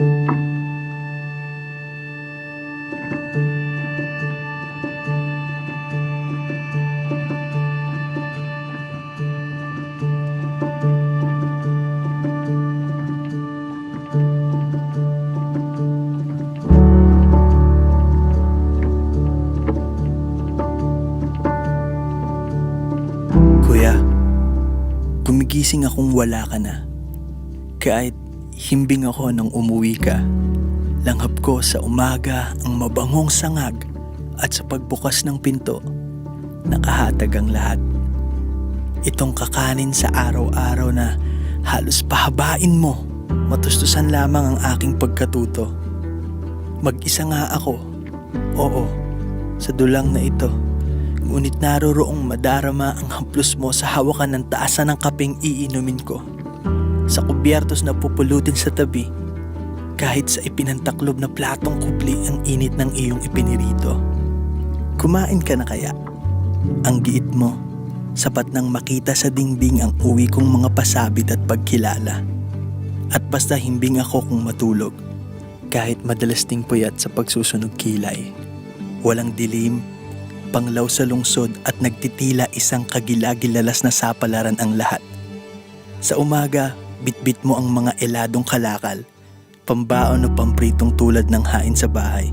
Kuya, gumigising akong wala ka na. Kahit himbing ako nang umuwi ka, langhap ko sa umaga ang mabangong sangag at sa pagbukas ng pinto, nakahatag ang lahat. Itong kakanin sa araw-araw na halos pahabain mo, matustusan lamang ang aking pagkatuto. Mag-isa nga ako, oo, sa dulang na ito. Ngunit naroroong madarama ang haplos mo sa hawakan ng taasan ng kapeng iinumin ko. Sa kubyertos na pupulutin sa tabi, kahit sa ipinantaklob na platong kubli ang init ng iyong ipinirito. Kumain ka na kaya? Ang giit mo, sapat nang makita sa dingding ang uwi kong mga pasabit at pagkilala. At basta himbing ako kung matulog, kahit madalas ding puyat sa pagsusunog kilay. Walang dilim, panglaw sa lungsod at nagtitila isang kagilagilalas na sapalaran ang lahat. Sa umaga, bitbit mo ang mga eladong kalakal, pambaon o pampritong tulad ng hain sa bahay,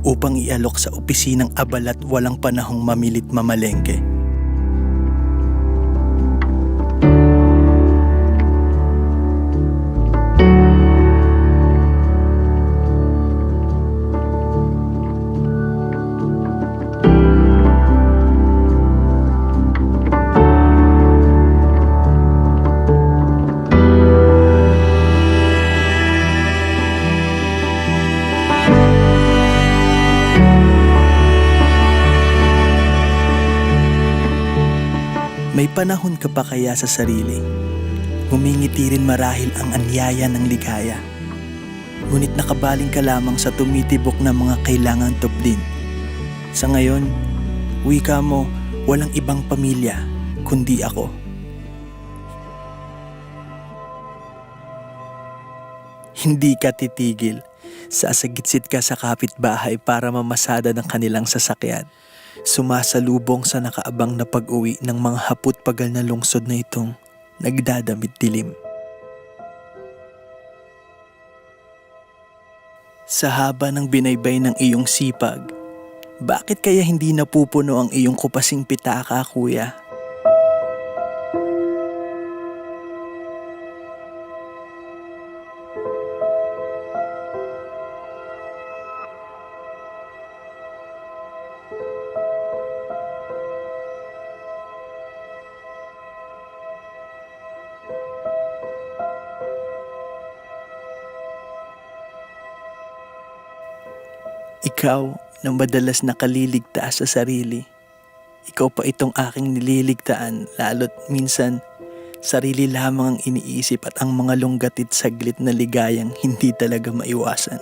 upang ialok sa opisinang abal at walang panahong mamilit mamalengke. May panahon ka pa kaya sa sarili? Humingiti rin marahil ang anyaya ng ligaya. Ngunit nakabaling ka lamang sa tumitibok na mga kailangang tublin. Sa ngayon, wika mo, walang ibang pamilya, kundi ako. Hindi ka titigil. Sasagitsit ka sa kapitbahay para mamasada ng kanilang sasakyan. Sumasalubong sa nakaabang na pag-uwi ng mga hapot-pagal na lungsod na itong nagdadamit dilim. Sa haba ng binaybay ng iyong sipag, bakit kaya hindi napupuno ang iyong kupasing pitaka, kuya? Ikaw na madalas nakaliligtas sa sarili. Ikaw pa itong aking nililigtaan, lalo't minsan sarili lamang ang iniisip at ang mga lunggatit saglit na ligayang hindi talaga maiwasan.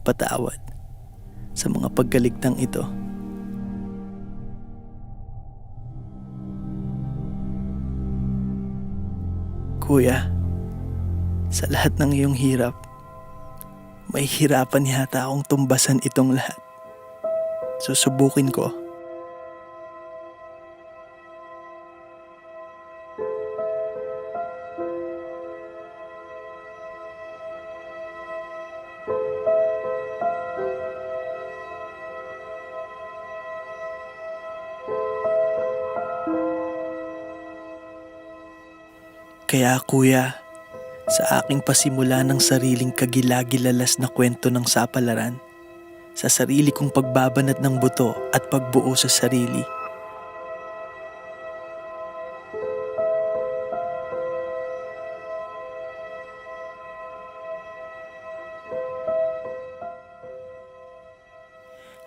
Patawad sa mga pagkaligtang ito. Kuya, Sa lahat ng iyong hirap, may hirapan yata akong tumbasan itong lahat. Susubukin ko. Kaya kuya, sa aking pasimula ng sariling kagilagilalas na kwento ng sapalaran, sa sarili kong pagbabanat ng buto at pagbuo sa sarili,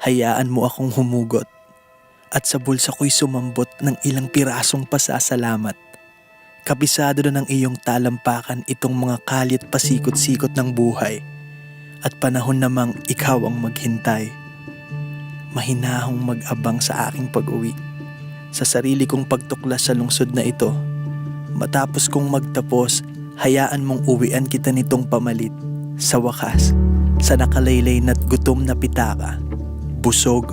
hayaan mo akong humugot at sa bulsa ko'y sumambot ng ilang pirasong pasasalamat. Kabisado na ng iyong talampakan itong mga kalit pasikot-sikot ng buhay at panahon namang ikaw ang maghintay. Mahinahong mag-abang sa aking pag-uwi, sa sarili kong pagtuklas sa lungsod na ito. Matapos kong magtapos, hayaan mong uwian kita nitong pamalit. Sa wakas, sa nakalaylay na't gutom na pitaka, busog,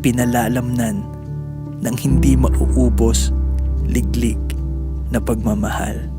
pinalalamnan, ng hindi mauubos, liglig na pagmamahal.